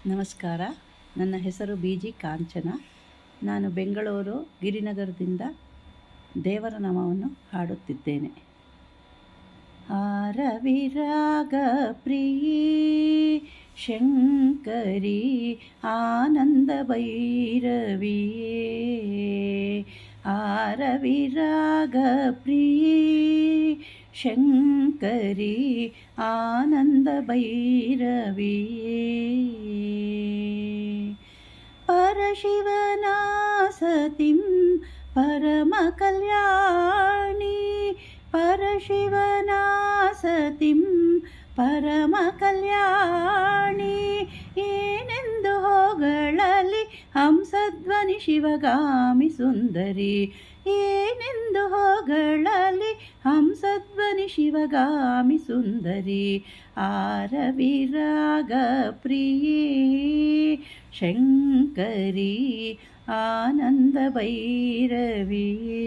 ನಮಸ್ಕಾರ. ನನ್ನ ಹೆಸರು ಬಿ.ಜಿ. ಕಾಂಚನ. ನಾನು ಬೆಂಗಳೂರು ಗಿರಿನಗರದಿಂದ ದೇವರ ನಾಮವನ್ನು ಹಾಡುತ್ತಿದ್ದೇನೆ. ಆರವಿರಾಗ ಪ್ರಿಯೇ ಶಂಕರಿ ಆನಂದ ಭೈರವಿಯೇ, ಆರವಿರಾಗ ಪ್ರಿಯೇ ಶಂಕರಿ ಆನಂದ ಭೈರವಿಯೇ, ಪರಶಿವನ ಸತಿಂ ಪರಮ ಕಲ್ಯಾಣಿ, ಪರಶಿವನ ಸತಿಂ ಪರಮ ಕಲ್ಯಾಣಿ, ಏನೆಂದು ಹೊಗಳಲಿ ಹಂಸಧ್ವನಿ ಶಿವಗಾಮಿ ಸುಂದರಿ, ಏನೆಂದು ಹೊಗಳಲಿ ಹಂಸಧ್ವನಿ ಶಿವಗಾಮಿ ಸುಂದರಿ, ಆರವಿರಾಗ ಪ್ರಿಯೇ ಶಂಕರಿ ಆನಂದ ಭೈರವಿಯೇ,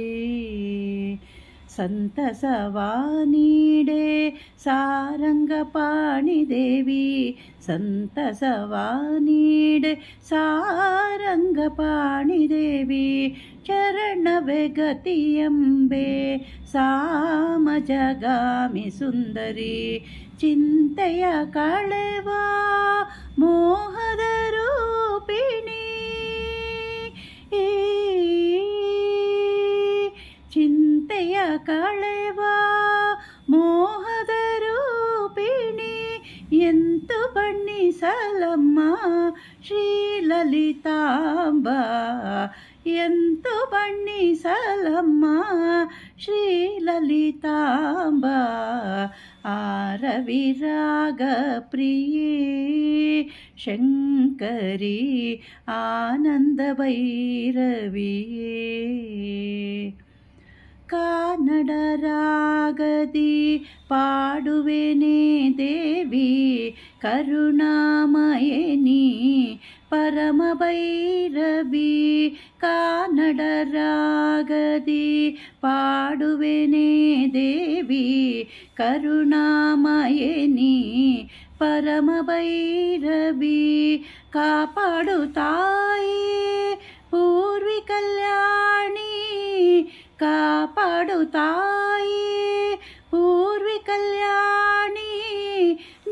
ಸಂತಸವಾನೀಡೆ ಸಾರಂಗಪಾಣಿ ದೇವಿ, ಸಂತಸವಾನೀಡೆ ಸಾರಂಗಪಾಣಿ ದೇವಿ, ಚರಣವೇ ಗತಿಯಂಬೆ ಸಾಮಜಗಾಮಿ ಸುಂದರಿ, ಚಿಂತೆಯ ಕಳೆವ ಮೋಹದ ರೂಪಿಣಿ, ಚಿಂತೆಯ ಕಳೆವ ಮೋಹದ ರೂಪಿಣಿ, ಎಂತು ಬಣ್ಣಿಸಲಮ್ಮ ಶ್ರೀಲಲಿತಾಂಬ, ಎಂತು ಬಣ್ಣಿಸಲಮ್ಮ ಶ್ರೀಲಲಿತಾಂಬ, ಆರವಿರಾಗ ಪ್ರಿಯೇ ಶಂಕರಿ ಆನಂದ ಭೈರವಿಯೇ, ಕನ್ನಡ ರಾಗದಿ ಪಾಡುವೆನೆ ದೇವಿ ಕರುಣಾಮಯನಿ ಪರಮ ಭೈರವಿ, ಕನ್ನಡ ರಾಗದಿ ಪಾಡುವೆನೆ ದೇವಿ ಕರುಣಾಮಯನಿ ಪರಮ ಭೈರವಿ, ಕಾಪಾಡು ತಾಯಿ ಪೂರ್ವಿ ಕಲ್ಯಾಣಿ, ಕಾಪಾಡು ತಾಯಿ ಪೂರ್ವಿ ಕಲ್ಯಾಣಿ,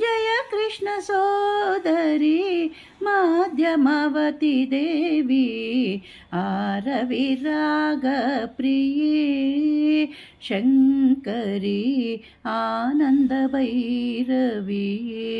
ಜಯ ಕೃಷ್ಣ ಸೋದರಿ ಮಧ್ಯಮವತಿ ದೇವಿ, ಆರವಿರಾಗ ಪ್ರಿಯೇ ಶಂಕರಿ ಆನಂದ ಭೈರವಿಯೇ.